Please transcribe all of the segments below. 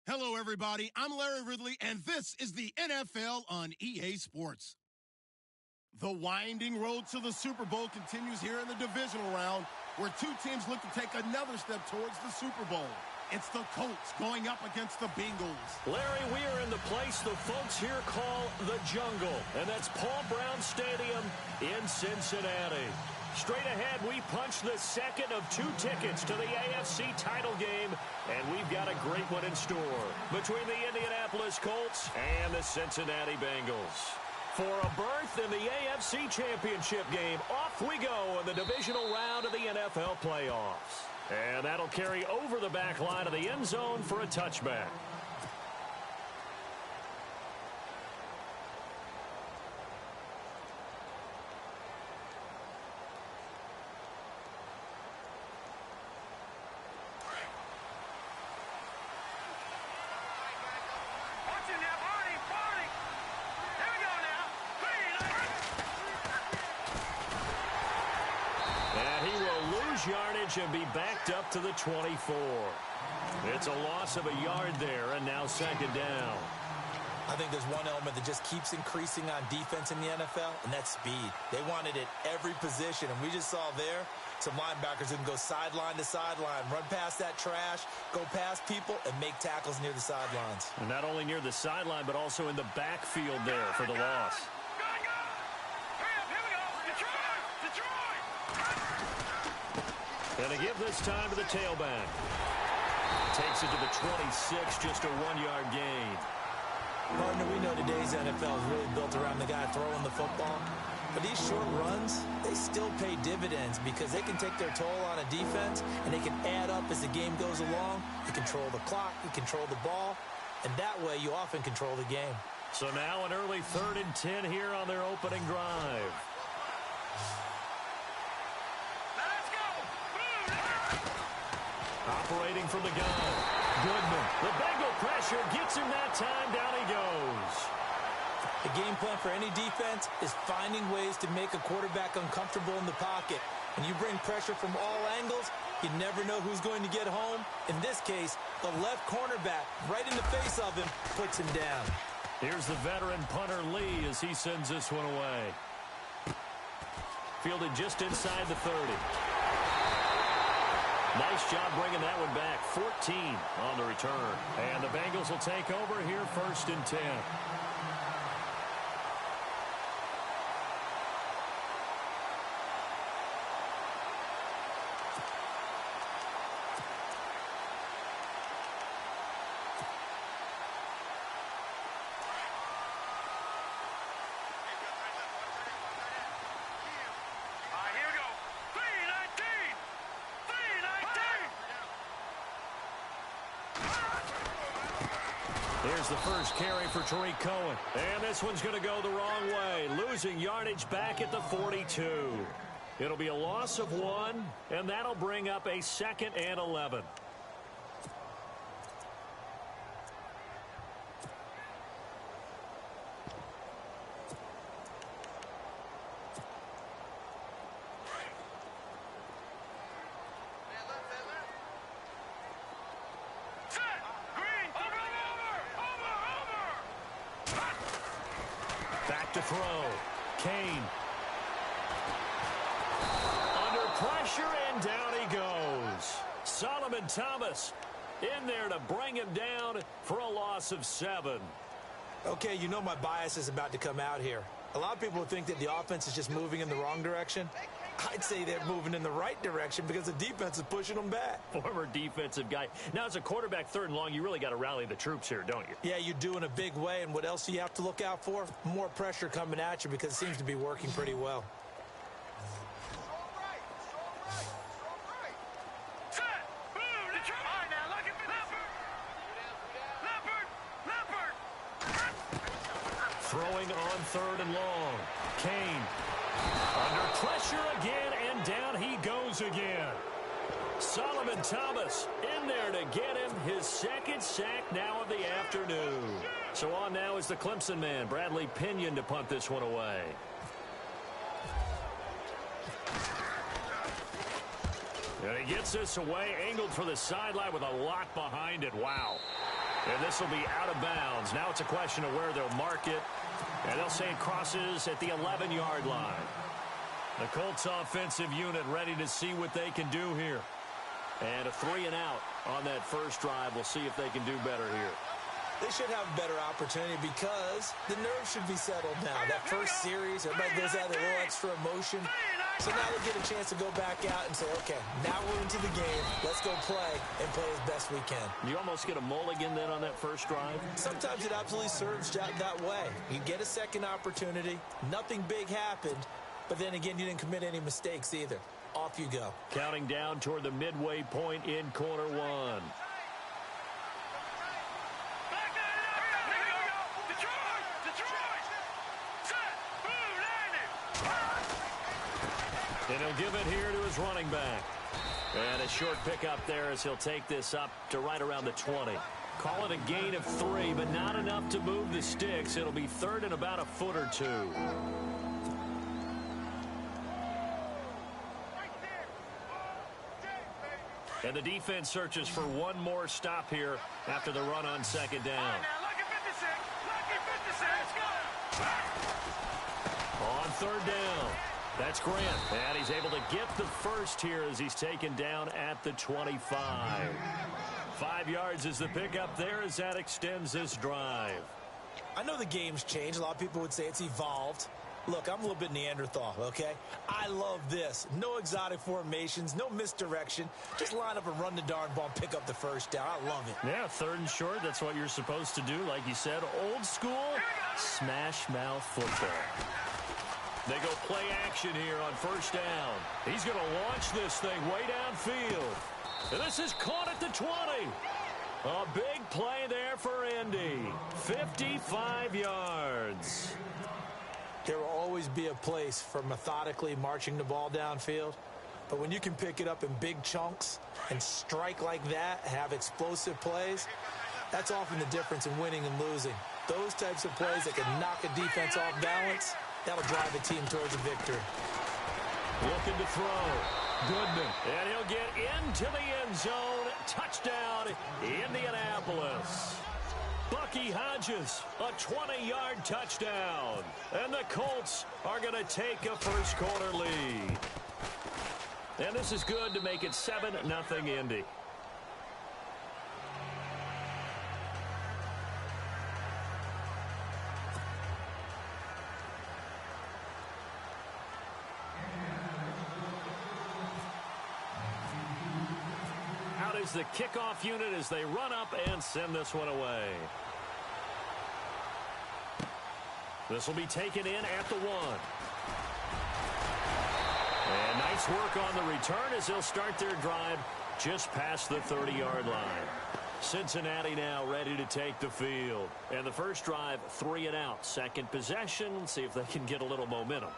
Hello, everybody. I'm Larry Ridley, and this is the NFL on EA Sports. The winding road to the Super Bowl continues here in the divisional round, where two teams look to take another step towards the Super Bowl. It's the Colts going up against the Bengals. Larry, we are in the place the folks here call the Jungle, and that's Paul Brown Stadium in Cincinnati. Straight ahead, we punch the second of two tickets to the AFC title game, and we've got a great one in store between the Indianapolis Colts and the Cincinnati Bengals. For a berth in the AFC Championship game, off we go in the divisional round of the NFL playoffs. And that'll carry over the back line of the end zone for a touchback. Yardage and be backed up to the 24. It's a loss of a yard there, and now second down. I think there's one element that just keeps increasing on defense in the NFL, and that's speed. They want it at every position, and we just saw there some linebackers who can go sideline to sideline, run past that trash, go past people, and make tackles near the sidelines. And not only near the sideline, but also in the backfield there for the loss. And a give this time to the tailback. Takes it to the 26, just a 1-yard gain. Partner, we know today's NFL is really built around the guy throwing the football. But these short runs, they still pay dividends because they can take their toll on a defense, and they can add up as the game goes along. You control the clock, you control the ball, and that way you often control the game. So now an early 3rd and 10 here on their opening drive. Operating from the gun. Goodman. The Bengal pressure gets him that time. Down he goes. The game plan for any defense is finding ways to make a quarterback uncomfortable in the pocket. When you bring pressure from all angles, you never know who's going to get home. In this case, the left cornerback, right in the face of him, puts him down. Here's the veteran punter Lee as he sends this one away. Fielded just inside the 30. Nice job bringing that one back. 14 on the return. And the Bengals will take over here 1st and 10. Here's the first carry for Tariq Cohen. And this one's going to go the wrong way. Losing yardage back at the 42. It'll be a loss of 1, and that'll bring up a 2nd and 11. To throw. Kane. Under pressure, and down he goes. Solomon Thomas in there to bring him down for a loss of 7. Okay, you know my bias is about to come out here. A lot of people think that the offense is just moving in the wrong direction. I'd say they're moving in the right direction because the defense is pushing them back. Former defensive guy. Now, as a quarterback 3rd and long, you really got to rally the troops here, don't you? Yeah, you do in a big way. And what else do you have to look out for? More pressure coming at you because it seems to be working pretty well. Throwing on 3rd and long. Kane. Under pressure again, and down he goes again. Solomon Thomas in there to get him his 2nd sack now of the afternoon. So on now is the Clemson man, Bradley Pinion, to punt this one away. And he gets this away, angled for the sideline with a lot behind it. Wow. And this will be out of bounds. Now it's a question of where they'll mark it. And they'll say it crosses at the 11-yard line. The Colts offensive unit ready to see what they can do here. And a 3-and-out on that first drive. We'll see if they can do better here. They should have a better opportunity because the nerves should be settled now. That first series, everybody goes out with a little extra emotion. So now they get a chance to go back out and say, okay, now we're into the game. Let's go play and play as best we can. You almost get a mulligan then on that first drive? Sometimes it absolutely serves that way. You get a second opportunity. Nothing big happened. But then again, you didn't commit any mistakes either. Off you go. Counting down toward the midway point in quarter one. And he'll give it here to his running back. And a short pickup there as he'll take this up to right around the 20. Call it a gain of 3, but not enough to move the sticks. It'll be third and about a foot or two. And the defense searches for one more stop here after the run on second down. On third down, that's Grant. And he's able to get the first here as he's taken down at the 25. 5 yards is the pickup there as that extends this drive. I know the game's changed. A lot of people would say it's evolved. Look, I'm a little bit Neanderthal, okay? I love this. No exotic formations, no misdirection. Just line up and run the darn ball and pick up the first down. I love it. Yeah, third and short, that's what you're supposed to do. Like you said, old school, smash mouth football. They go play action here on first down. He's going to launch this thing way downfield. And this is caught at the 20. A big play there for Indy. 55 yards. There will always be a place for methodically marching the ball downfield. But when you can pick it up in big chunks and strike like that, have explosive plays, that's often the difference in winning and losing. Those types of plays that can knock a defense off balance, that'll drive a team towards a victory. Looking to throw. Goodman. And he'll get into the end zone. Touchdown, Indianapolis. Bucky Hodges, a 20-yard touchdown. And the Colts are going to take a first-quarter lead. And this is good to make it 7-0 Indy. Out is the kickoff unit as they run up and send this one away. This will be taken in at the 1. And nice work on the return as they'll start their drive just past the 30-yard line. Cincinnati now ready to take the field. And the first drive, 3-and-out. Second possession, see if they can get a little momentum.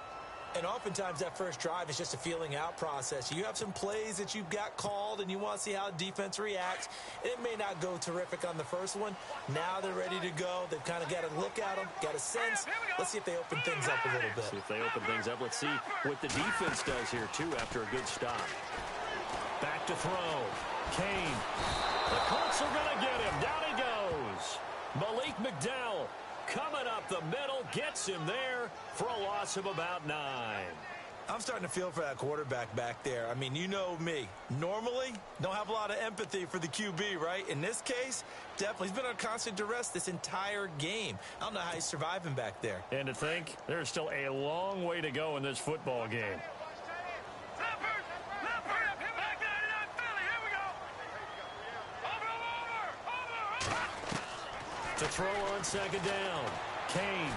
And oftentimes that first drive is just a feeling out process. You have some plays that you've got called and you want to see how the defense reacts. It may not go terrific on the first one. Now they're ready to go. They've kind of got to look at them, got a sense. Let's see if they open things up a little bit. See if they open things up. Let's see what the defense does here, too, after a good stop. Back to throw. Kane. The Colts are going to get him. Down he goes. Malik McDowell coming up the middle, gets him there for a loss of about 9. I'm starting to feel for that quarterback back there. I mean, you know me. Normally, don't have a lot of empathy for the QB, right? In this case, definitely. He's been on constant duress this entire game. I don't know how he's surviving back there. And to think, there's still a long way to go in this football game. To throw on second down. Kane.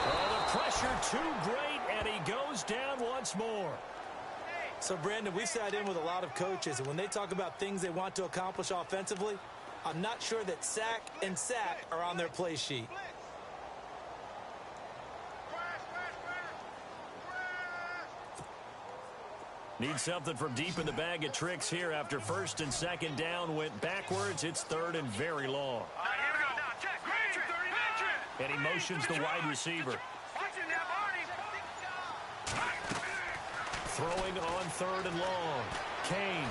Oh, the pressure too great, and he goes down once more. So, Brandon, we sat in with a lot of coaches, and when they talk about things they want to accomplish offensively, I'm not sure that sack and sack are on their play sheet. Need something from deep in the bag of tricks here after first and second down went backwards. It's third and very long. And he motions the wide receiver. Throwing on third and long. Kane.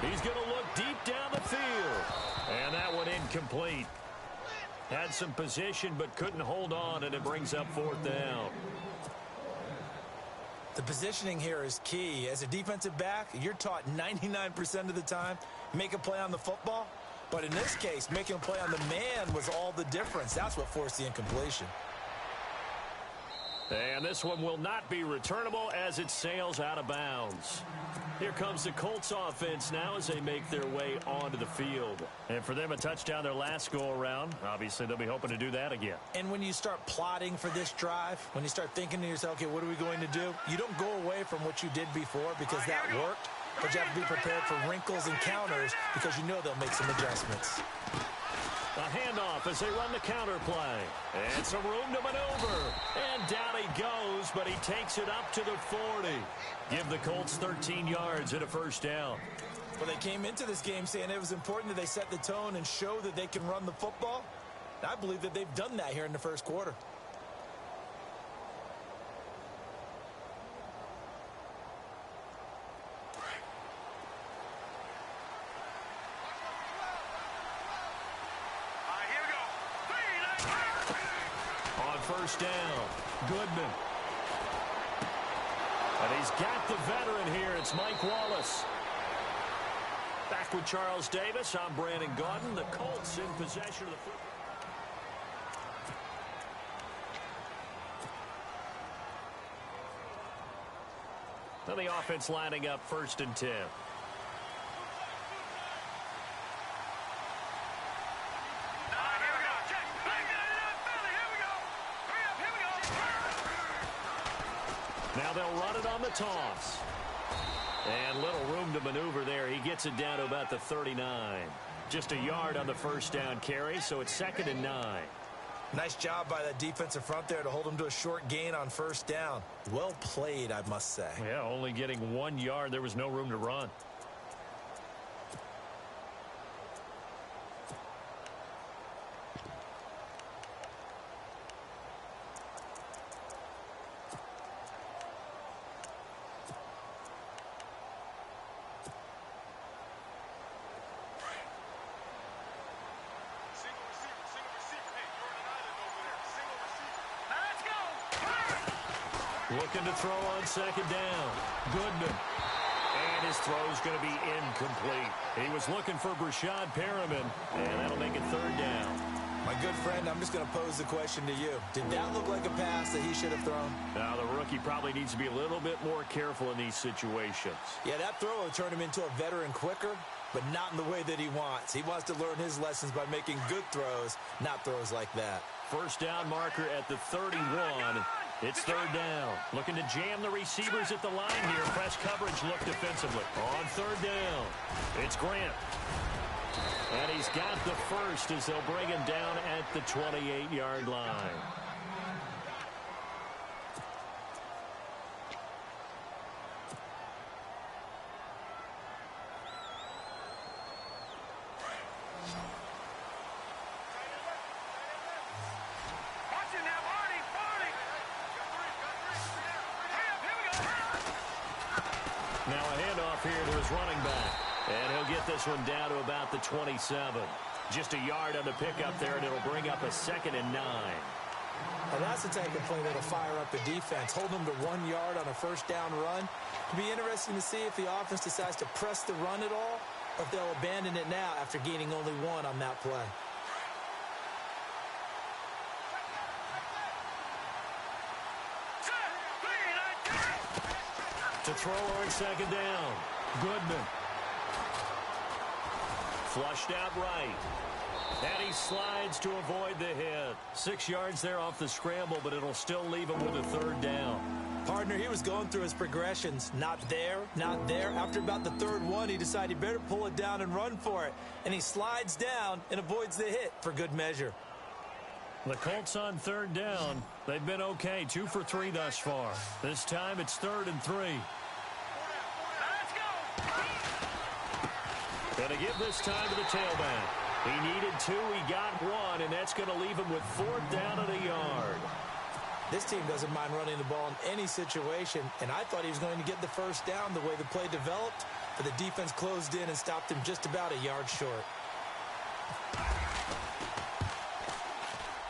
He's going to look deep down the field. Incomplete. Had some position but couldn't hold on, and it brings up 4th down. The positioning here is key. As a defensive back, you're taught 99% of the time, make a play on the football. But in this case, making a play on the man was all the difference. That's what forced the incompletion. And this one will not be returnable as it sails out of bounds. Here comes the Colts offense now as they make their way onto the field. And for them, a touchdown their last go-around. Obviously, they'll be hoping to do that again. And when you start plotting for this drive, when you start thinking to yourself, okay, what are we going to do? You don't go away from what you did before because that worked, but you have to be prepared for wrinkles and counters because you know they'll make some adjustments. A handoff as they run the counter play. And some room to maneuver. And down he goes, but he takes it up to the 40. Give the Colts 13 yards and a 1st down. Well, they came into this game saying it was important that they set the tone and show that they can run the football. And I believe that they've done that here in the first quarter. First down, Goodman. And he's got the veteran here. It's Mike Wallace. Back with Charles Davis. I'm Brandon Gaudin. The Colts in possession of the football. Now the offense lining up 1st and 10. Now they'll run it on the toss. And little room to maneuver there. He gets it down to about the 39. Just a yard on the 1st down carry, so it's 2nd and 9. Nice job by that defensive front there to hold him to a short gain on 1st down. Well played, I must say. Yeah, only getting 1 yard. There was no room to run. Looking to throw on 2nd down. Goodman. And his throw is going to be incomplete. He was looking for Brashad Perriman, and that'll make it 3rd down. My good friend, I'm just going to pose the question to you. Did that look like a pass that he should have thrown? Now, the rookie probably needs to be a little bit more careful in these situations. Yeah, that throw will turn him into a veteran quicker, but not in the way that he wants. He wants to learn his lessons by making good throws, not throws like that. 1st down marker at the 31. It's 3rd down. Looking to jam the receivers at the line here. Press coverage look defensively. On 3rd down, it's Grant. And he's got the first as they'll bring him down at the 28-yard line. Now a handoff here to his running back. And he'll get this one down to about the 27. Just a yard on the pickup there, and it'll bring up a 2nd and 9. And that's the type of play that'll fire up the defense. Hold them to 1 yard on a 1st down run. It'll be interesting to see if the offense decides to press the run at all, or if they'll abandon it now after gaining only 1 on that play. To throw on 2nd down. Goodman. Flushed out right. And he slides to avoid the hit. 6 yards there off the scramble, but it'll still leave him with a 3rd down. Partner, he was going through his progressions. Not there, not there. After about the 3rd one, he decided he better pull it down and run for it. And he slides down and avoids the hit for good measure. The Colts on 3rd down. They've been okay. 2 for 3 thus far. This time it's 3rd and 3. And to give this time to the tailback. He needed 2, he got 1, and that's going to leave him with 4th down and a yard. This team doesn't mind running the ball in any situation, and I thought he was going to get the 1st down the way the play developed, but the defense closed in and stopped him just about a yard short.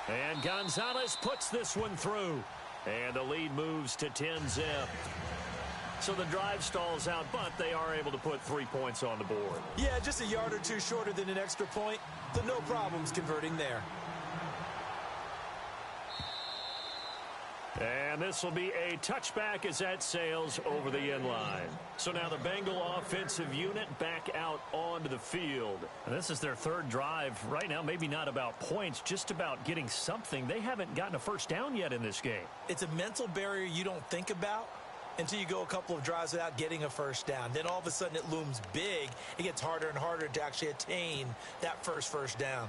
And Gonzalez puts this one through. And the lead moves to 10-zip. So the drive stalls out, but they are able to put 3 points on the board. Yeah, just a yard or two shorter than an extra point. So no problems converting there. And this will be a touchback as that sails over the end line. So now the Bengal offensive unit back out onto the field. And this is their third drive. Right now, maybe not about points, just about getting something. They haven't gotten a first down yet in this game. It's a mental barrier you don't think about until you go a couple of drives without getting a first down. Then all of a sudden it looms big. It gets harder and harder to actually attain that first down.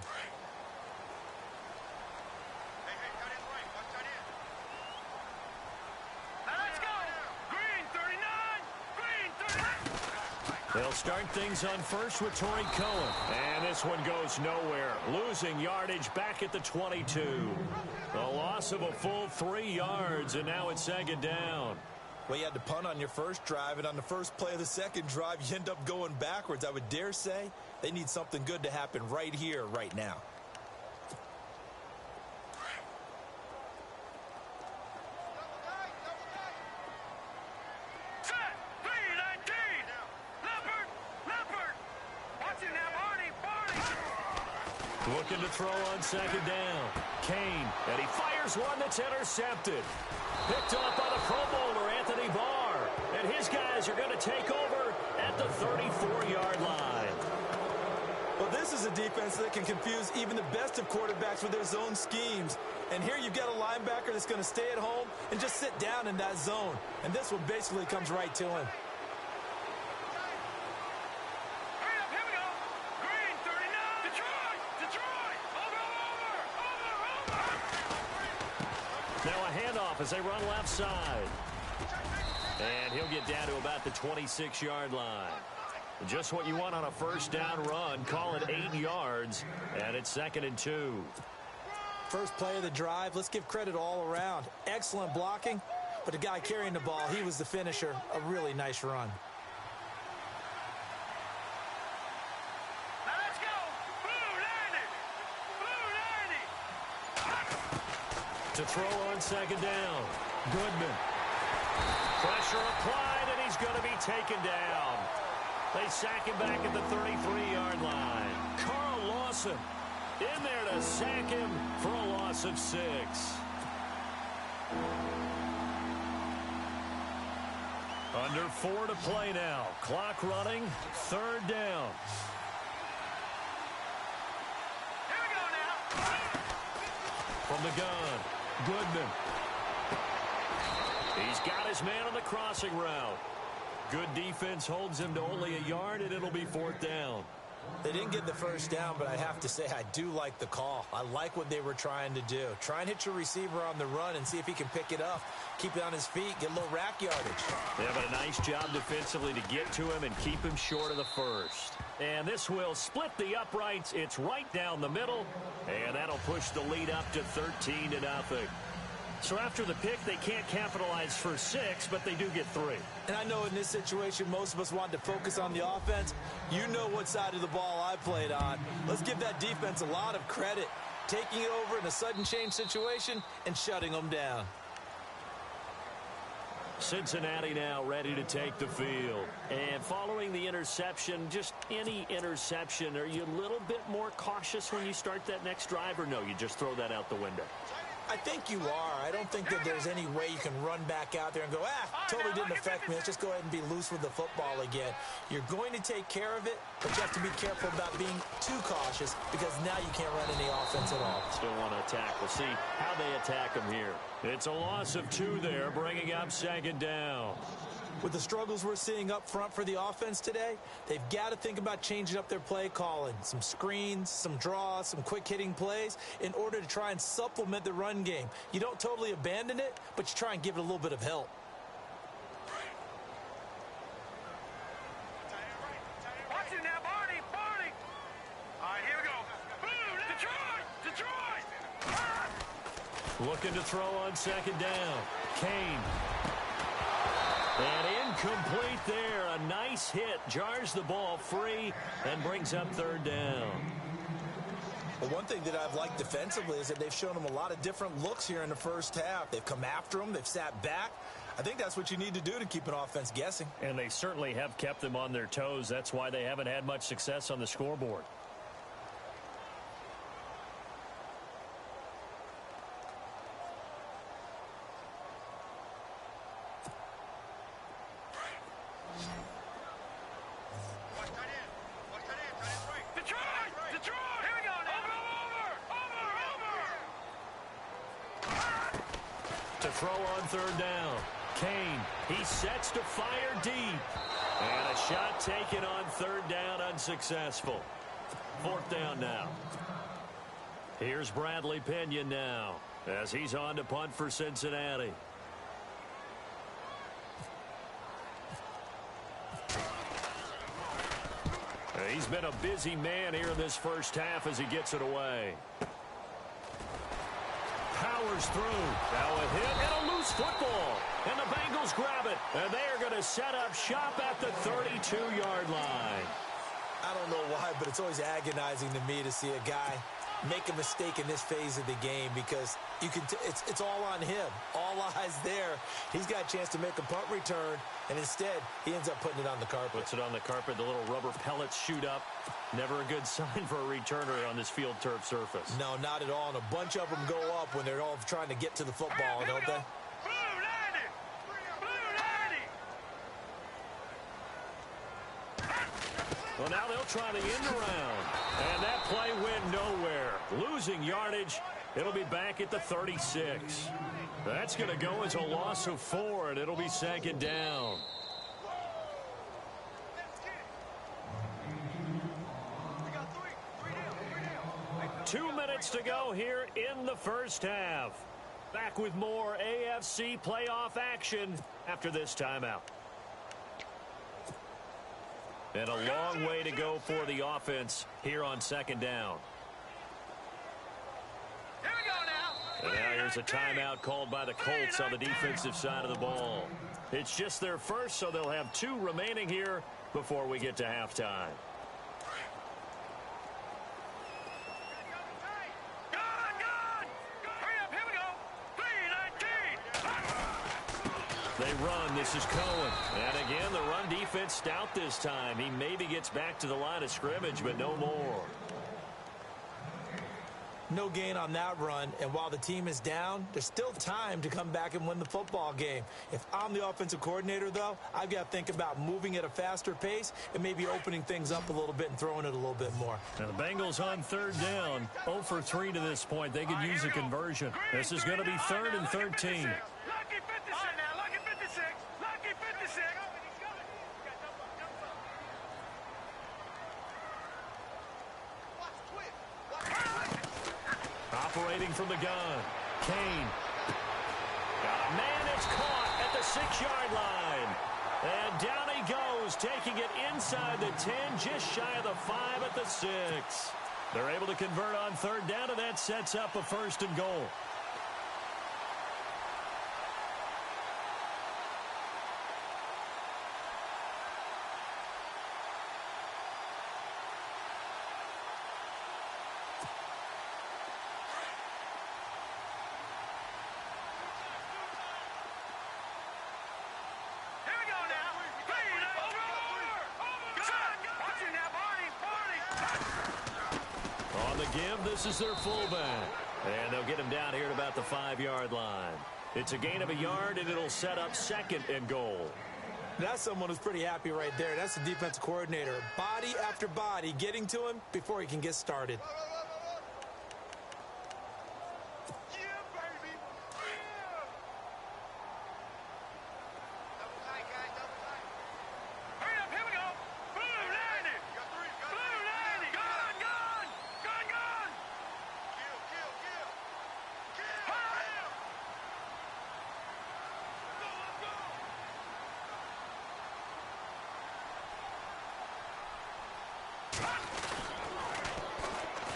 They'll start things on first with Torrey Cohen. And this one goes nowhere. Losing yardage back at the 22. A loss of a full 3 yards, and now it's second down. Well, you had to punt on your first drive, and on the first play of the second drive, you end up going backwards. I would dare say they need something good to happen right here, right now. Looking to throw on second down. Kane, and he fires one that's intercepted. Picked up by the Pro Bowler, Anthony Barr. And his guys are going to take over at the 34-yard line. Well, this is a defense that can confuse even the best of quarterbacks with their zone schemes. And here you've got a linebacker that's going to stay at home and just sit down in that zone. And this one basically comes right to him. Now a handoff as they run left side. And he'll get down to about the 26-yard line. Just what you want on a first down run. Call it 8 yards, and it's 2nd and 2. First play of the drive, let's give credit all around. Excellent blocking, but the guy carrying the ball, he was the finisher. A really nice run. To throw on second down. Goodman. Pressure applied, and he's going to be taken down. They sack him back at the 33-yard line. Carl Lawson in there to sack him for a loss of 6. Under 4 to play now. Clock running. 3rd down. Here we go now. From the gun. Goodman. He's got his man on the crossing route. Good defense holds him to only a yard, and it'll be 4th down. They didn't get the first down, but I have to say I do like the call. I like what they were trying to do. Try and hit your receiver on the run and see if he can pick it up. Keep it on his feet, get a little rack yardage. Yeah, but a nice job defensively to get to him and keep him short of the first. And this will split the uprights. It's right down the middle, and that'll push the lead up to 13-0. So after the pick, they can't capitalize for 6, but they do get 3. And I know in this situation, most of us want to focus on the offense. You know what side of the ball I played on. Let's give that defense a lot of credit. Taking it over in a sudden change situation and shutting them down. Cincinnati now ready to take the field. And following the interception, just any interception, are you a little bit more cautious when you start that next drive, or no, you just throw that out the window? I think you are. I don't think that there's any way you can run back out there and go, totally didn't affect me. Let's just go ahead and be loose with the football again. You're going to take care of it, but you have to be careful about being too cautious because now you can't run any offense at all. Still want to attack. We'll see how they attack them here. It's a loss of 2 there, bringing up 2nd down. With the struggles we're seeing up front for the offense today, they've got to think about changing up their play calling. Some screens, some draws, some quick-hitting plays in order to try and supplement the run game. You don't totally abandon it, but you try and give it a little bit of help. Watch it now, Barney. All right, here we go. Detroit. Looking to throw on second down. Kane. And incomplete there. A nice hit. Jars the ball free and brings up 3rd down. Well, one thing that I've liked defensively is that they've shown them a lot of different looks here in the first half. They've come after them. They've sat back. I think that's what you need to do to keep an offense guessing. And they certainly have kept them on their toes. That's why they haven't had much success on the scoreboard. Throw on third down. Kane, he sets to fire deep. And a shot taken on third down, unsuccessful. Fourth down now. Here's Bradley Pinion now as he's on to punt for Cincinnati. He's been a busy man here in this first half as he gets it away. Powers through. Now a hit and a loose football. And the Bengals grab it. And they are going to set up shop at the 32-yard line. I don't know why, but it's always agonizing to me to see a guy make a mistake in this phase of the game because you can it's all on him. All eyes there. He's got a chance to make a punt return, and instead he ends up putting it on the carpet. Puts it on the carpet. The little rubber pellets shoot up. Never a good sign for a returner on this field turf surface. No, not at all. And a bunch of them go up when they're all trying to get to the football, don't they? Well, now they'll try the end around. And that play went nowhere. Losing yardage. It'll be back at the 36. That's going to go as a loss of 4, and it'll be second down. Two minutes to go here in the first half. Back with more AFC playoff action after this timeout. And a long way to go for the offense here on second down. Here we go now. And now here's a timeout called by the Colts on the defensive side of the ball. It's just their first, so they'll have 2 remaining here before we get to halftime. They run. This is Cohen. And again, the run defense stout this time. He maybe gets back to the line of scrimmage, but no more. No gain on that run, and while the team is down, there's still time to come back and win the football game. If I'm the offensive coordinator, though, I've got to think about moving at a faster pace and maybe opening things up a little bit and throwing it a little bit more. Now the Bengals on third down, 0 for 3 to this point. They could use a conversion. This is going to be 3rd and 13. Operating from the gun, Kane. Got a man, it's caught at the 6-yard line. And down he goes, taking it inside the 10, just shy of the 5 at the 6. They're able to convert on third down, and that sets up a 1st and goal. This is their fullback. And they'll get him down here at about the 5-yard line. It's a gain of a yard, and it'll set up 2nd and goal. That's someone who's pretty happy right there. That's the defensive coordinator. Body after body getting to him before he can get started.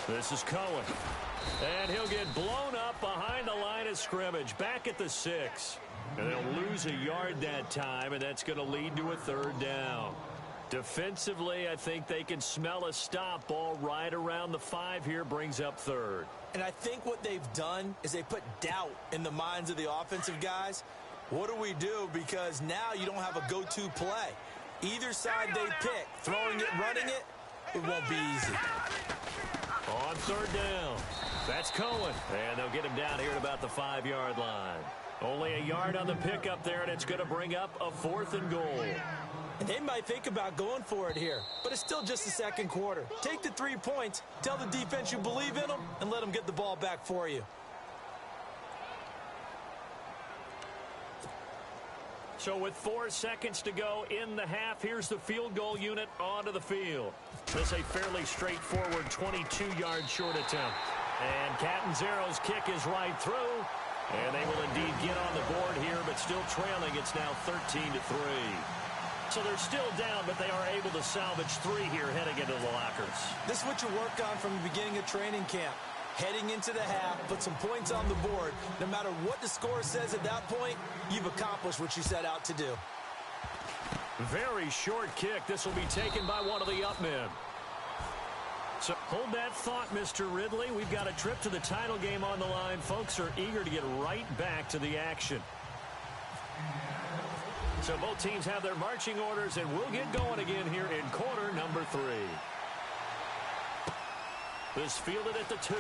This is Cohen. And he'll get blown up behind the line of scrimmage, back at the 6. And they'll lose a yard that time, and that's going to lead to a 3rd down. Defensively, I think they can smell a stop. Ball right around the 5 here, brings up third. And I think what they've done is they put doubt in the minds of the offensive guys. What do we do? Because now you don't have a go-to play. Either side they pick, throwing it, running it, it won't be easy. On third down, that's Cohen. And they'll get him down here at about the 5-yard line. Only a yard on the pickup there, and it's going to bring up a 4th and goal. And they might think about going for it here, but it's still just the second quarter. Take the 3 points, tell the defense you believe in them, and let them get the ball back for you. So with 4 seconds to go in the half, here's the field goal unit onto the field. This is a fairly straightforward 22-yard short attempt. And Catanzaro's kick is right through. And they will indeed get on the board here, but still trailing. It's now 13-3. So they're still down, but they are able to salvage 3 here heading into the lockers. This is what you work on from the beginning of training camp. Heading into the half, put some points on the board. No matter what the score says at that point, you've accomplished what you set out to do. Very short kick. This will be taken by one of the up men. So hold that thought, Mr. Ridley. We've got a trip to the title game on the line. Folks are eager to get right back to the action. So both teams have their marching orders, and we'll get going again here in quarter number 3. This fielded at the 2.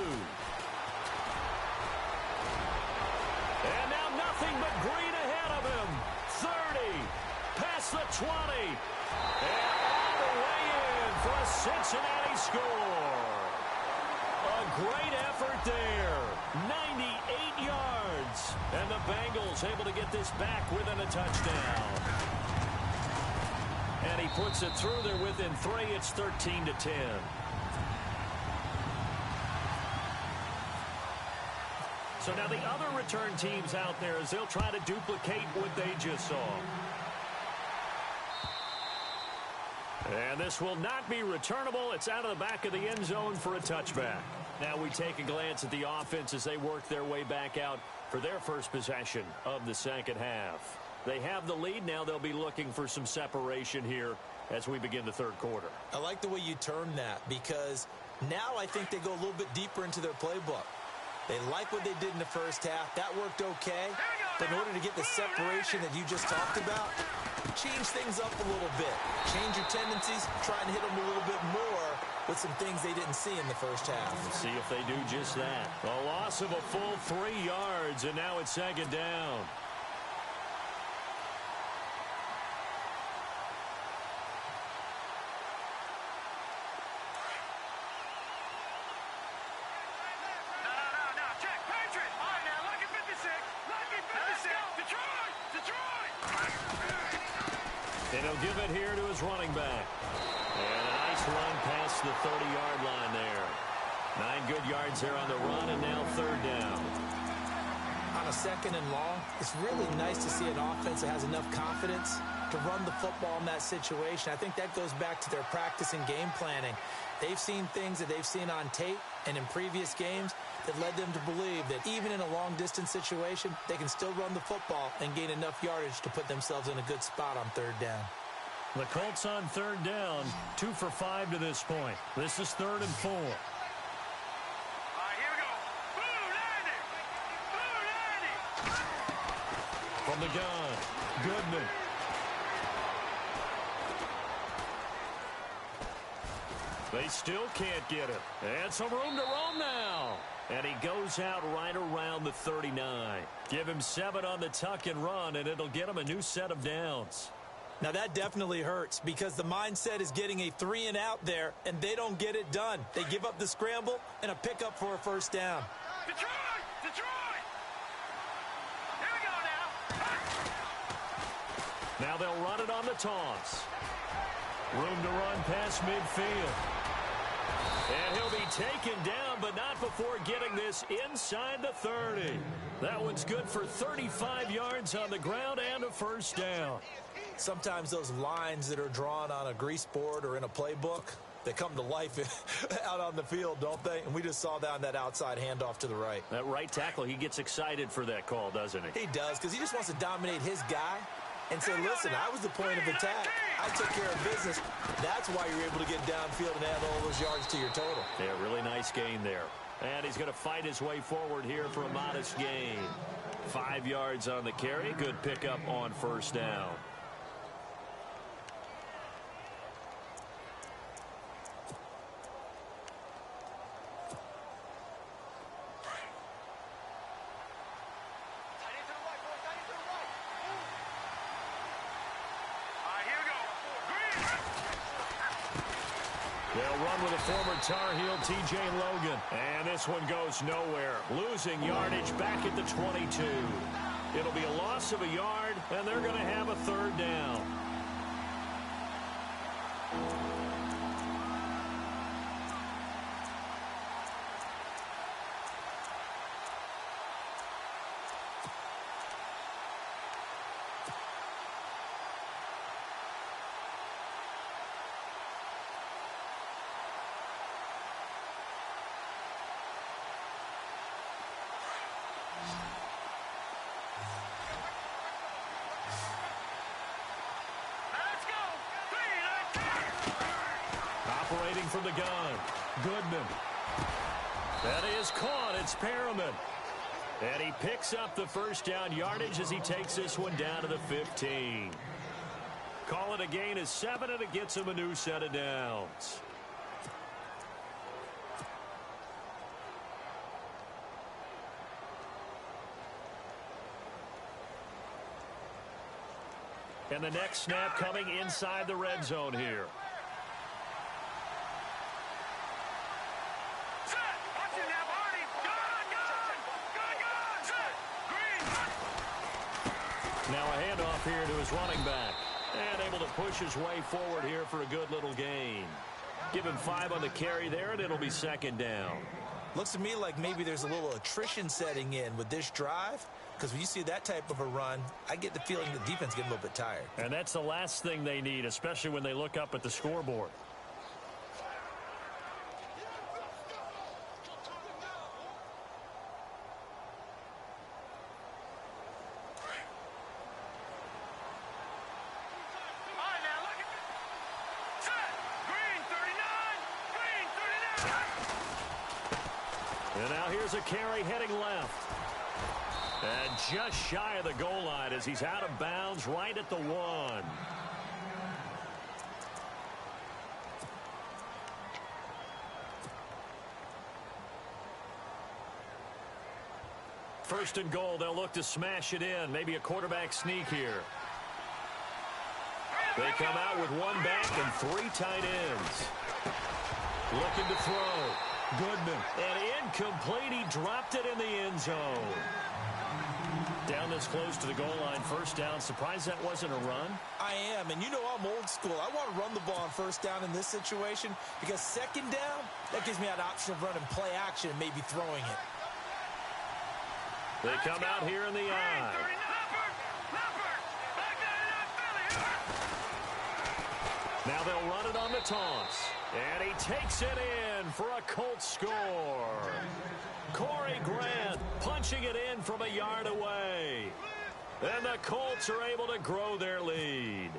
And now nothing but green ahead of him. 30, past the 20, and all the way in for a Cincinnati score. A great effort there. 98 yards. And the Bengals able to get this back within a touchdown. And he puts it through there within 3. It's 13-10. So now the other return teams out there as they'll try to duplicate what they just saw. And this will not be returnable. It's out of the back of the end zone for a touchback. Now we take a glance at the offense as they work their way back out for their first possession of the second half. They have the lead. Now they'll be looking for some separation here as we begin the third quarter. I like the way you term that because now I think they go a little bit deeper into their playbook. They like what they did in the first half. That worked okay. But in order to get the separation that you just talked about, change things up a little bit. Change your tendencies. Try and hit them a little bit more with some things they didn't see in the first half. Let's see if they do just that. A loss of a full 3 yards, and now it's second down. And he'll give it here to his running back. And a nice run past the 30-yard line there. 9 good yards there on the run, and now third down. On a second and long, it's really nice to see an offense that has enough confidence to run the football in that situation. I think that goes back to their practice and game planning. They've seen things that they've seen on tape and in previous games that led them to believe that even in a long-distance situation, they can still run the football and gain enough yardage to put themselves in a good spot on third down. The Colts on third down, 2 for 5 to this point. This is 3rd and 4. All right, here we go. Boo, Landy! Boo, Landy! From the gun, Goodman. They still can't get it. And some room to roam now. And he goes out right around the 39. Give him 7 on the tuck and run, and it'll get him a new set of downs. Now that definitely hurts because the mindset is getting a 3 and out there, and they don't get it done. They give up the scramble and a pickup for a first down. Detroit! Detroit! Here we go now. Now they'll run it on the toss. Room to run past midfield. And he'll be taken down, but not before getting this inside the 30. That one's good for 35 yards on the ground and a first down. Sometimes those lines that are drawn on a grease board or in a playbook, they come to life out on the field, don't they? And we just saw that on that outside handoff to the right. That right tackle, he gets excited for that call, doesn't he? He does, because he just wants to dominate his guy and say, listen, I was the point of attack. I took care of business. That's why you're able to get downfield and add all those yards to your total. Yeah, really nice gain there. And he's going to fight his way forward here for a modest gain. 5 yards on the carry. Good pickup on first down. They'll run with a former Tar Heel, T.J. Logan. And this one goes nowhere. Losing yardage back at the 22. It'll be a loss of a yard, and they're going to have a third down. Operating from the gun, Goodman. That is caught. It's Perriman. And he picks up the first down yardage as he takes this one down to the 15. Call it a gain of 7, and it gets him a new set of downs. And the next snap coming inside the red zone here. Now a handoff here to his running back. And able to push his way forward here for a good little gain. Give him 5 on the carry there, and it'll be second down. Looks to me like maybe there's a little attrition setting in with this drive. Because when you see that type of a run, I get the feeling the defense getting a little bit tired. And that's the last thing they need, especially when they look up at the scoreboard. And now here's a carry heading left. And just shy of the goal line as he's out of bounds right at the 1. First and goal, they'll look to smash it in. Maybe a quarterback sneak here. They come out with 1 back and 3 tight ends. Looking to throw. Goodman. And incomplete. He dropped it in the end zone. Down this close to the goal line, first down. Surprised that wasn't a run? I am, and you know I'm old school. I want to run the ball on first down in this situation because second down, that gives me that option of running play action and maybe throwing it. They come out here in the eye. Now they'll run it on the toss. And he takes it in for a Colts score. Corey Grant punching it in from a yard away. And the Colts are able to grow their lead.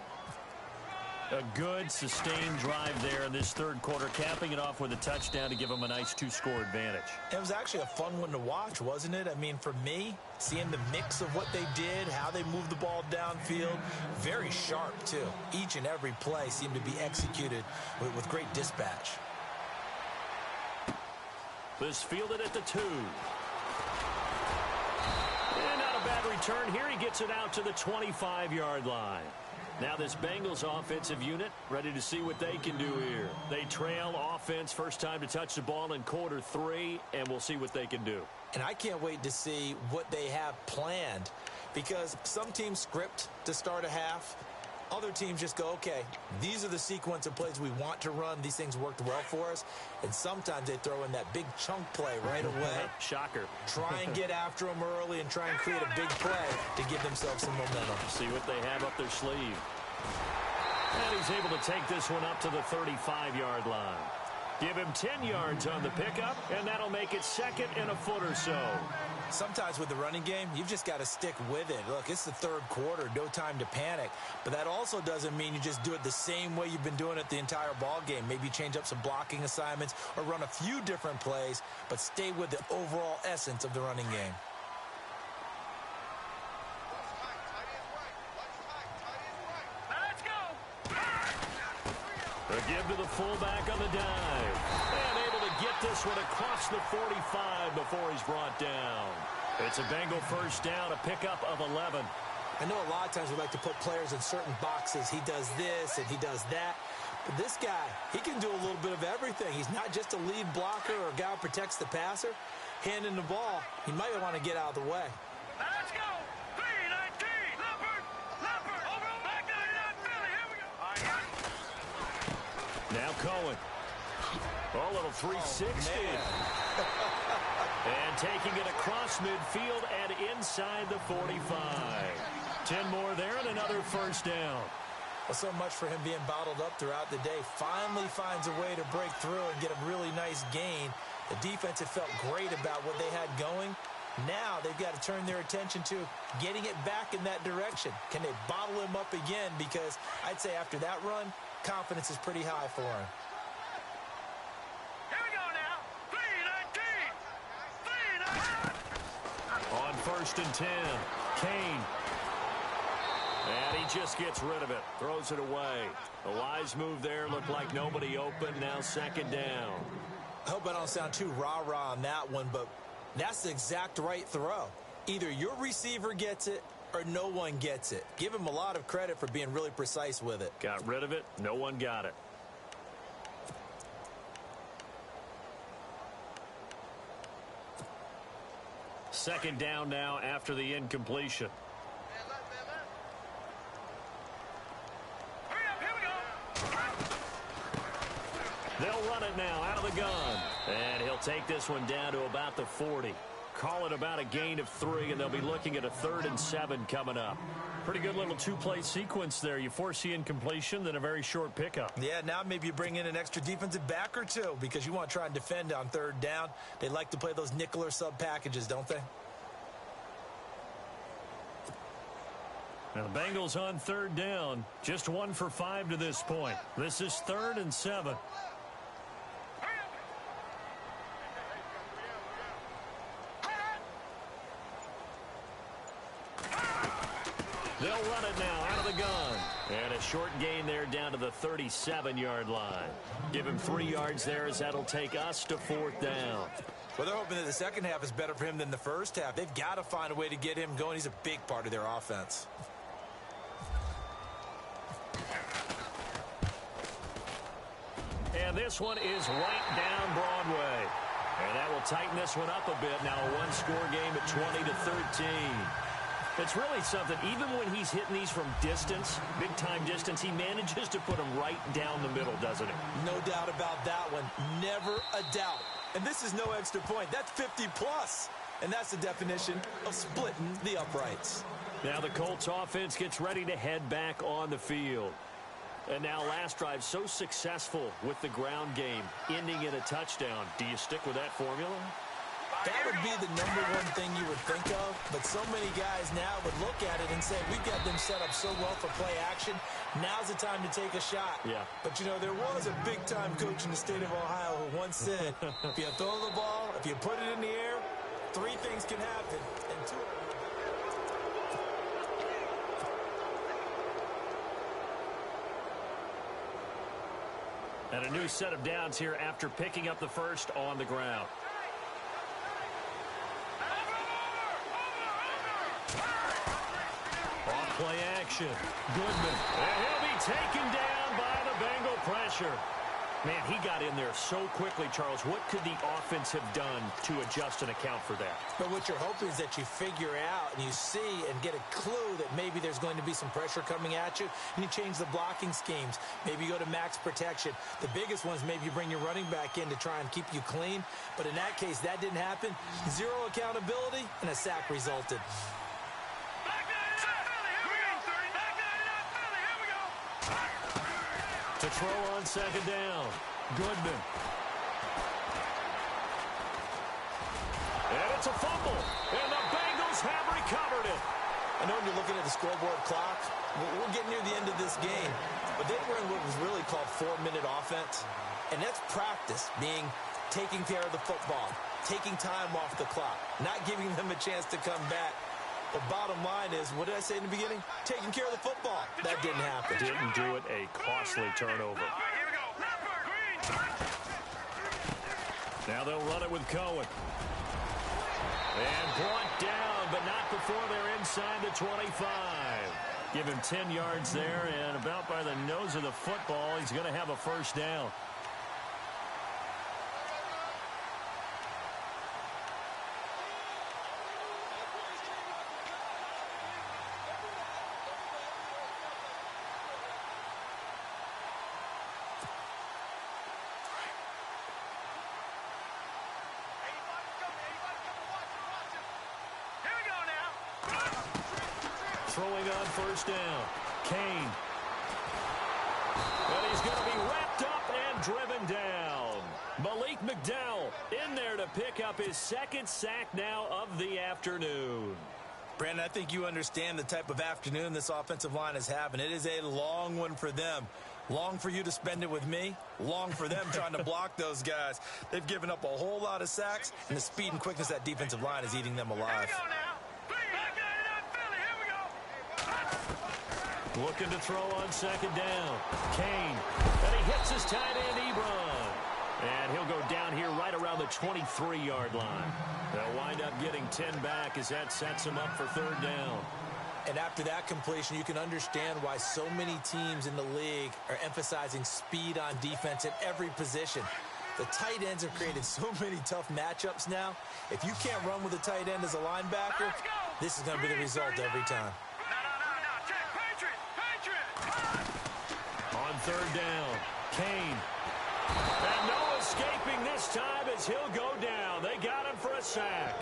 A good, sustained drive there in this third quarter, capping it off with a touchdown to give them a nice 2-score advantage. It was actually a fun one to watch, wasn't it? I mean, for me, seeing the mix of what they did, how they moved the ball downfield, very sharp, too. Each and every play seemed to be executed with great dispatch. This fielded at the 2. And not a bad return here. He gets it out to the 25-yard line. Now this Bengals offensive unit ready to see what they can do here. They trail offense first time to touch the ball in quarter 3, and we'll see what they can do. And I can't wait to see what they have planned because some teams script to start a half. Other teams just go, okay, these are the sequence of plays we want to run. These things worked well for us. And sometimes they throw in that big chunk play right away. Shocker. Try and get after them early and try and create a big play to give themselves some momentum. See what they have up their sleeve. And he's able to take this one up to the 35-yard line. Give him 10 yards on the pickup, and that'll make it second and a foot or so. Sometimes with the running game, you've just got to stick with it. Look, it's the third quarter, no time to panic. But that also doesn't mean you just do it the same way you've been doing it the entire ball game. Maybe change up some blocking assignments or run a few different plays, but stay with the overall essence of the running game. Let's go. A give to the fullback on the dive. And able to get this one across the 45 before he's brought down. It's a Bengal first down, a pickup of 11. I know a lot of times we like to put players in certain boxes. He does this and he does that. But this guy, he can do a little bit of everything. He's not just a lead blocker or a guy who protects the passer. Handing the ball, he might want to get out of the way. Let's go. 319. Leopard. Over. Back 99 Philly. Here we go. Now Cohen. Oh, little 360. And taking it across midfield and inside the 45. 10 more there and another first down. Well, so much for him being bottled up throughout the day. Finally finds a way to break through and get a really nice gain. The defense had felt great about what they had going. Now they've got to turn their attention to getting it back in that direction. Can they bottle him up again? Because I'd say after that run, confidence is pretty high for him. Here we go now. 319. On first and 10, Kane. And he just gets rid of it, throws it away. A wise move there, looked like nobody open, now second down. I hope I don't sound too rah-rah on that one, but that's the exact right throw. Either your receiver gets it or no one gets it. Give him a lot of credit for being really precise with it. Got rid of it, no one got it. Second down now after the incompletion. Hurry up. Here we go. They'll run it now out of the gun. And he'll take this one down to about the 40. Call it about a gain of 3, and they'll be looking at a 3rd and 7 coming up. Pretty good little two-play sequence there. You force the incompletion, then a very short pickup. Yeah, now maybe you bring in an extra defensive back or two because you want to try and defend on 3rd down. They like to play those nickel or sub packages, don't they? Now the Bengals on 3rd down. Just 1 for 5 to this point. This is 3rd and 7. They'll run it now out of the gun. And a short gain there down to the 37-yard line. Give him 3 yards there as that'll take us to 4th down. Well, they're hoping that the second half is better for him than the first half. They've got to find a way to get him going. He's a big part of their offense. And this one is right down Broadway. And that will tighten this one up a bit. Now a one-score game at 20-13. It's really something. Even when he's hitting these from distance, big-time distance, he manages to put them right down the middle, doesn't he? No doubt about that one. Never a doubt. And this is no extra point. That's 50-plus. And that's the definition of splitting the uprights. Now the Colts offense gets ready to head back on the field. And now last drive so successful with the ground game, ending in a touchdown. Do you stick with that formula? That would be the number one thing you would think of, but so many guys now would look at it and say, we've got them set up so well for play action. Now's the time to take a shot. Yeah. But, you know, there was a big-time coach in the state of Ohio who once said, if you throw the ball, if you put it in the air, 3 things can happen, and 2 of them. And a new set of downs here after picking up the first on the ground. Off play action. Goodman. And he'll be taken down by the Bengal pressure. Man, he got in there so quickly, Charles. What could the offense have done to adjust and account for that? But what you're hoping is that you figure out and you see and get a clue that maybe there's going to be some pressure coming at you, and you change the blocking schemes. Maybe you go to max protection. The biggest ones, maybe you bring your running back in to try and keep you clean. But in that case, that didn't happen. 0 accountability, and a sack resulted. To throw on second down. Goodman. It's a fumble, and the Bengals have recovered it. I know when you're looking at the scoreboard clock, we're getting near the end of this game, but they were in what was really called 4-minute offense, and that's practice, being taking care of the football, taking time off the clock, not giving them a chance to come back. The bottom line is, what did I say in the beginning? Taking care of the football. That didn't happen. Didn't do it. A costly turnover. Here we go. Leopard, green. Now they'll run it with Cohen. And brought down, but not before they're inside the 25. Give him 10 yards there, and about by the nose of the football, he's going to have a first down. Throwing on first down. Kane. And he's going to be wrapped up and driven down. Malik McDowell in there to pick up his second sack now of the afternoon. Brandon, I think you understand the type of afternoon this offensive line is having. It is a long one for them. Long for you to spend it with me. Long for them trying to block those guys. They've given up a whole lot of sacks, and the speed and quickness of that defensive line is eating them alive. Looking to throw on second down. Kane. And he hits his tight end, Ebron. And he'll go down here right around the 23-yard line. They'll wind up getting 10 back as that sets him up for third down. And after that completion, you can understand why so many teams in the league are emphasizing speed on defense at every position. The tight ends have created so many tough matchups now. If you can't run with a tight end as a linebacker, this is going to be the result every time. On third down, Kane. And no escaping this time as he'll go down. They got him for a sack.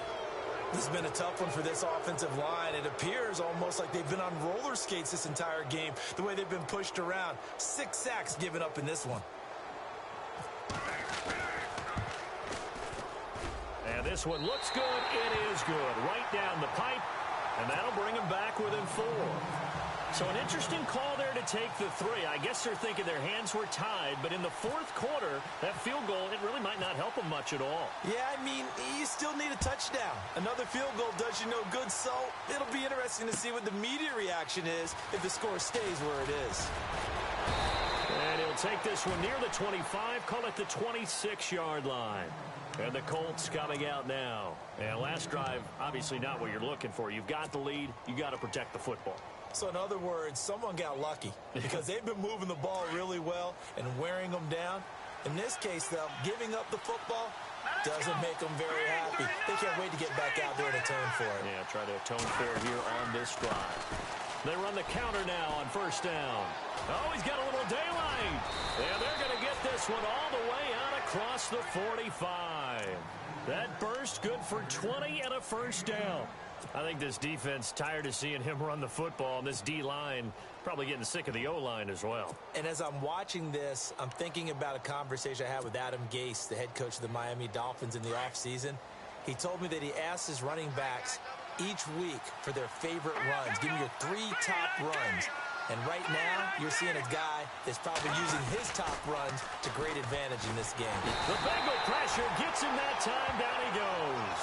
This has been a tough one for this offensive line. It appears almost like they've been on roller skates this entire game, the way they've been pushed around. 6 sacks given up in this one. And this one looks good. It is good. Right down the pipe. And that'll bring him back within 4. So an interesting call there to take the 3. I guess they're thinking their hands were tied, but in the fourth quarter, that field goal, it really might not help them much at all. Yeah, I mean, you still need a touchdown. Another field goal does you no good, so it'll be interesting to see what the media reaction is if the score stays where it is. And he'll take this one near the 25, call it the 26-yard line. And the Colts coming out now. And last drive, obviously not what you're looking for. You've got the lead. You got to protect the football. So in other words, someone got lucky because they've been moving the ball really well and wearing them down. In this case, though, giving up the football doesn't make them very happy. They can't wait to get back out there and atone for it. Yeah, try to atone for it here on this drive. They run the counter now on first down. Oh, he's got a little daylight. And they're going to get this one all the way out across the 45. That burst good for 20 and a first down. I think this defense tired of seeing him run the football, and this D-line probably getting sick of the O-line as well. And as I'm watching this, I'm thinking about a conversation I had with Adam Gase, the head coach of the Miami Dolphins in the offseason. He told me that he asked his running backs each week for their favorite runs. Give me your 3 top runs. And right now, you're seeing a guy that's probably using his top runs to great advantage in this game. The Bengal pressure gets him that time. Down he goes.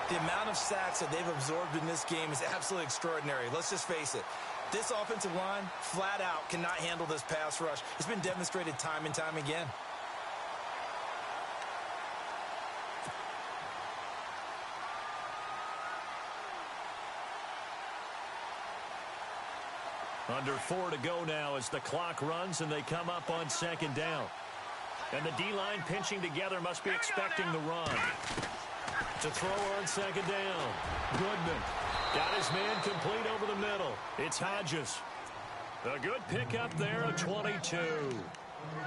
The amount of sacks that they've absorbed in this game is absolutely extraordinary. Let's just face it. This offensive line, flat out, cannot handle this pass rush. It's been demonstrated time and time again. Under 4 to go now as the clock runs and they come up on second down. And the D-line pinching together must be expecting the run. To throw on second down. Goodman got his man complete over the middle. It's Hodges. A good pickup there of 22.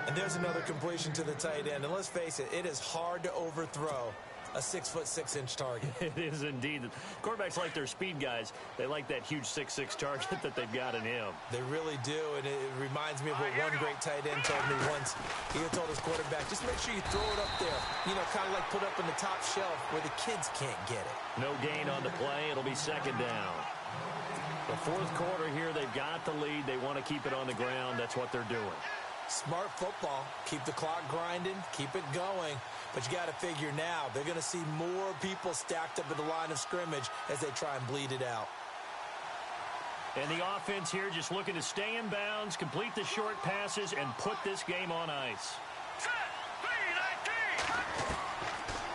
And there's another completion to the tight end. And let's face it, it is hard to overthrow a 6'6" target. It is indeed. Quarterbacks like their speed guys. They like that huge 6'6" target that they've got in him. They really do, and it reminds me of what one great tight end told me once. He told his quarterback, just make sure you throw it up there. You know, kind of like put up in the top shelf where the kids can't get it. No gain on the play. It'll be second down. The fourth quarter here, they've got the lead. They want to keep it on the ground. That's what they're doing. Smart football. Keep the clock grinding. Keep it going. But you got to figure now, they're going to see more people stacked up at the line of scrimmage as they try and bleed it out. And the offense here just looking to stay in bounds, complete the short passes, and put this game on ice.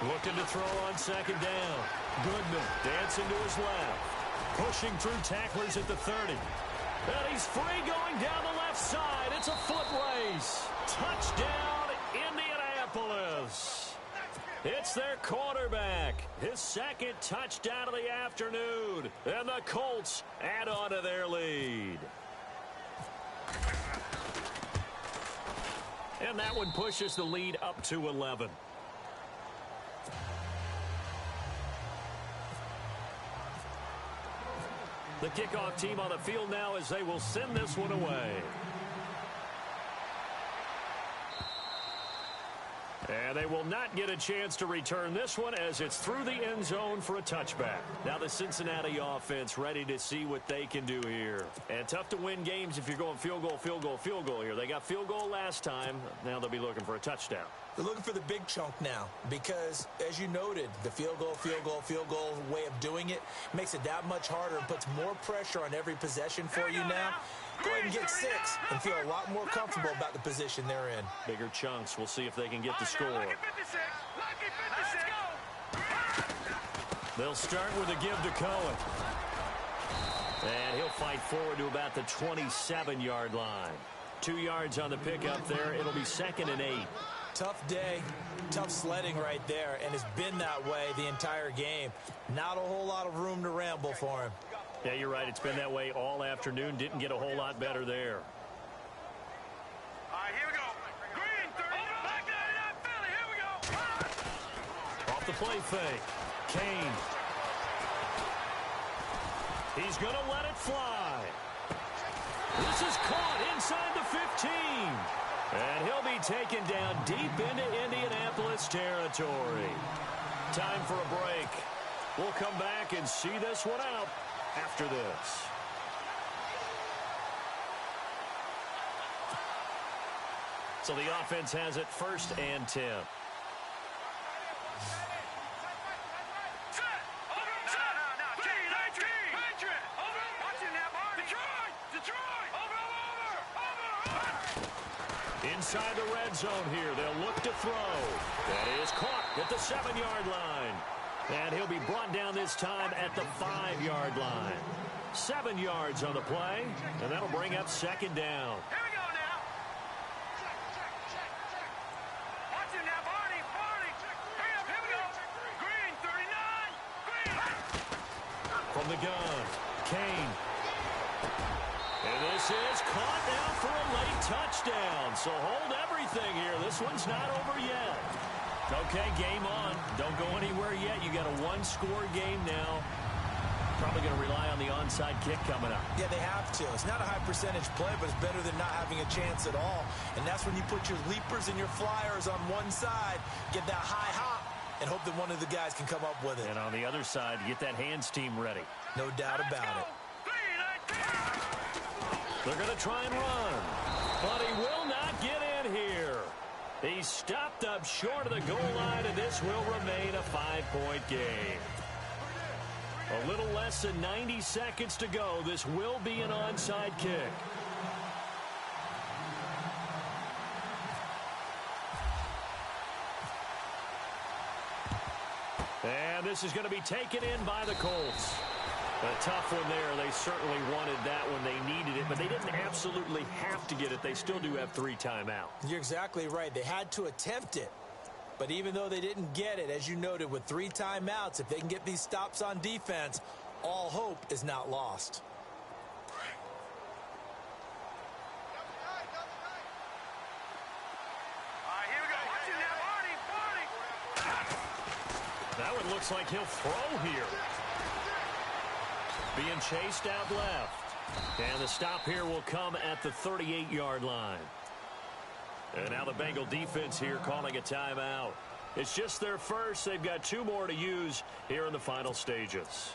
Looking to throw on second down. Goodman dancing to his left. Pushing through tacklers at the 30. And he's free going down the left side. It's a foot race. Touchdown, Indianapolis. It's their quarterback. His second touchdown of the afternoon. And the Colts add on to their lead. And that one pushes the lead up to 11. The kickoff team on the field now as they will send this one away. And they will not get a chance to return this one as it's through the end zone for a touchback. Now the Cincinnati offense ready to see what they can do here. And tough to win games if you're going field goal, field goal, field goal here. They got field goal last time. Now they'll be looking for a touchdown. They're looking for the big chunk now because, as you noted, the field goal way of doing it makes it that much harder and puts more pressure on every possession for you now. Go ahead and get 6 and feel a lot more comfortable about the position they're in. Bigger chunks. We'll see if they can get the score. They'll start with a give to Cohen. And he'll fight forward to about the 27-yard line. 2 yards on the pickup there. It'll be 2nd and 8. Tough day, tough sledding right there, and it's been that way the entire game. Not a whole lot of room to ramble for him. Yeah, you're right. It's been that way all afternoon. Didn't get a whole lot better there. All right, here we go. Green, 30. Back 99, Philly. Here we go. Off the play fake. Kane. He's going to let it fly. This is caught inside the 15. And he'll be taken down deep into Indianapolis territory. Time for a break. We'll come back and see this one out after this. So the offense has it 1st and 10. Inside the red zone here. They'll look to throw. That is caught at the 7-yard line. And he'll be brought down this time at the 5-yard line. 7 yards on the play. And that'll bring up 2nd down. Here we go now. Watch it now, Barney. Barney. Hurry up, here we go. Green, 39. Green. From the gun, Kane. And this is caught now for a late touchdown. So hold everything here. This one's not over yet. Okay, game on. Don't go anywhere yet. You got a 1-score game now. Probably going to rely on the onside kick coming up. Yeah, they have to. It's not a high percentage play, but it's better than not having a chance at all. And that's when you put your leapers and your flyers on one side, get that high hop, and hope that one of the guys can come up with it. And on the other side, get that hands team ready. No doubt about it. They're going to try and run, but he will not get in here. He's stopped up short of the goal line, and this will remain a 5-point game. A little less than 90 seconds to go. This will be an onside kick. And this is going to be taken in by the Colts. A tough one there. They certainly wanted that one. They needed it, but they didn't absolutely have to get it. They still do have 3 timeouts. You're exactly right. They had to attempt it. But even though they didn't get it, as you noted, with 3 timeouts, if they can get these stops on defense, all hope is not lost. That one looks like he'll throw here. Being chased out left. And the stop here will come at the 38-yard line. And now the Bengal defense here calling a timeout. It's just their first. They've got 2 more to use here in the final stages.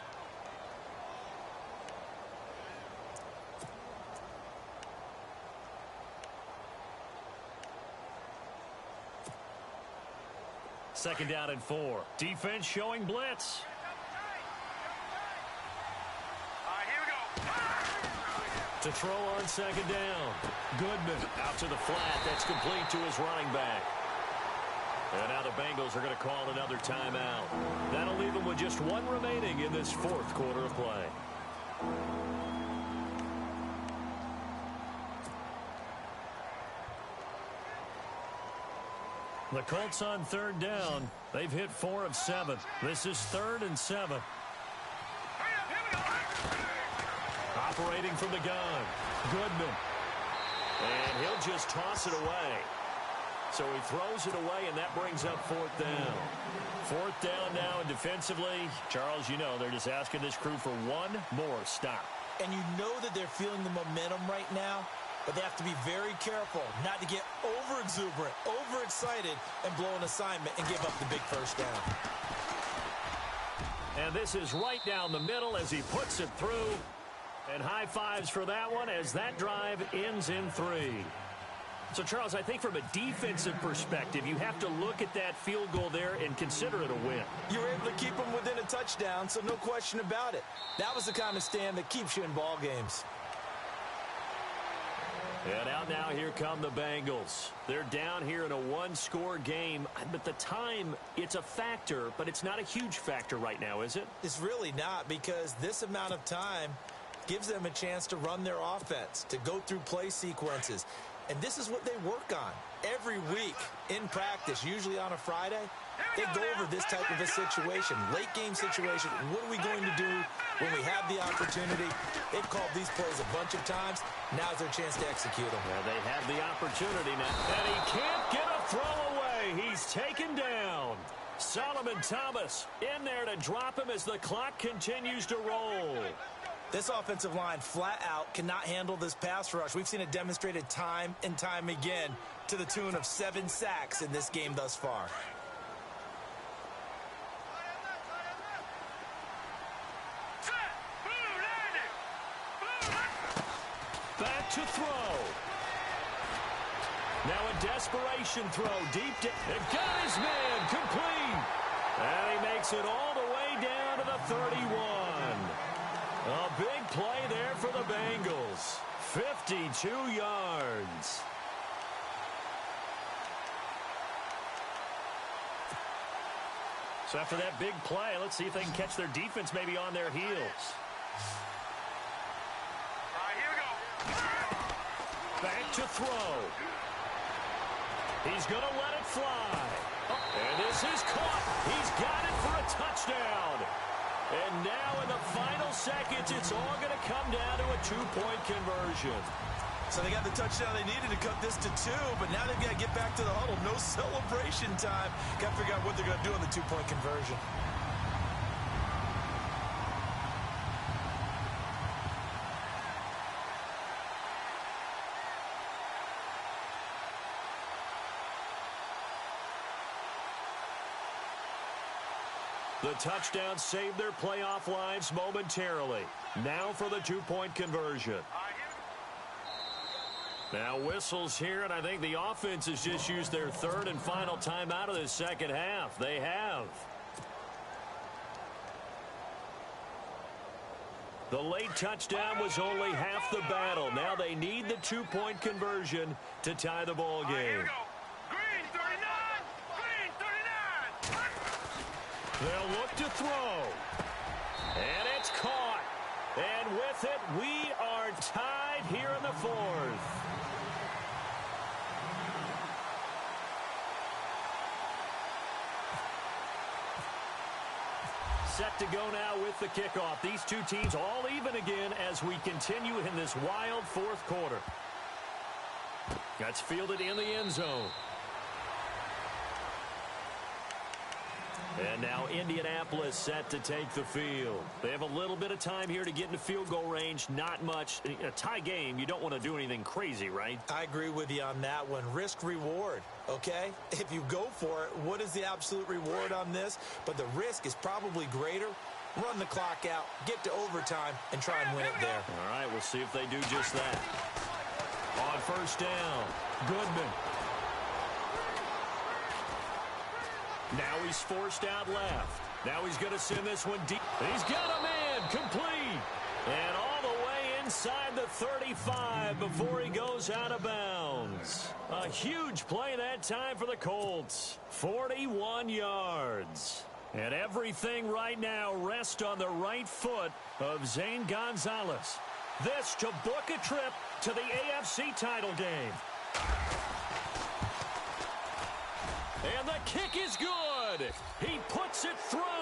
Second down and 4. Defense showing blitz. To throw on second down. Goodman out to the flat. That's complete to his running back. And now the Bengals are going to call another timeout. That'll leave them with just 1 remaining in this 4th quarter of play. The Colts on 3rd down. They've hit 4 of 7. This is 3rd and 7. Operating from the gun. Goodman. And he'll just toss it away. So he throws it away, and that brings up 4th down. 4th down now, and defensively, Charles, you know, they're just asking this crew for 1 more stop. And you know that they're feeling the momentum right now, but they have to be very careful not to get over-exuberant, overexcited, and blow an assignment and give up the big first down. And this is right down the middle as he puts it through. And high fives for that one as that drive ends in 3. So, Charles, I think from a defensive perspective, you have to look at that field goal there and consider it a win. You were able to keep them within a touchdown, so no question about it. That was the kind of stand that keeps you in ball games. And out now, here come the Bengals. They're down here in a 1-score game, but the time, it's a factor, but it's not a huge factor right now, is it? It's really not, because this amount of time gives them a chance to run their offense, to go through play sequences. And this is what they work on every week in practice, usually on a Friday. They go over this type of a situation, late game situation. What are we going to do when we have the opportunity? They've called these plays a bunch of times. Now's their chance to execute them. Yeah, they have the opportunity now. And he can't get a throw away. He's taken down. Solomon Thomas in there to drop him as the clock continues to roll. This offensive line flat out cannot handle this pass rush. We've seen it demonstrated time and time again to the tune of 7 sacks in this game thus far. Back to throw. Now a desperation throw deep. And got his man complete. And he makes it all the way down to the 31. A big play there for the Bengals. 52 yards. So after that big play, let's see if they can catch their defense maybe on their heels. Here we go. Back to throw. He's going to let it fly. And this is caught. He's got it for a touchdown. And now in the final seconds, it's all going to come down to a 2-point conversion. So they got the touchdown they needed to cut this to 2, but now they've got to get back to the huddle. No celebration time. Got to figure out what they're going to do on the 2-point conversion. The touchdown saved their playoff lives momentarily. Now for the 2-point conversion. Now whistles here, and I think the offense has just used their 3rd and final timeout of this second half. They have. The late touchdown was only half the battle. Now they need the 2-point conversion to tie the ball game. Here we go. Green 39. Green 39. They'll look to throw. And it's caught. And with it, we are tied here in the 4th. Set to go now with the kickoff. These two teams all even again as we continue in this wild 4th quarter. That's fielded in the end zone. And now Indianapolis set to take the field. They have a little bit of time here to get into field goal range. Not much. In a tie game, you don't want to do anything crazy, right? I agree with you on that one. Risk-reward, okay? If you go for it, what is the absolute reward on this? But the risk is probably greater. Run the clock out, get to overtime, and try and win it there. All right, we'll see if they do just that. On first down, Goodman. Now he's forced out left. Now he's going to send this one deep. He's got a man complete. And all the way inside the 35 before he goes out of bounds. A huge play that time for the Colts. 41 yards. And everything right now rests on the right foot of Zane Gonzalez. This to book a trip to the AFC title game. And the kick is good. He puts it through.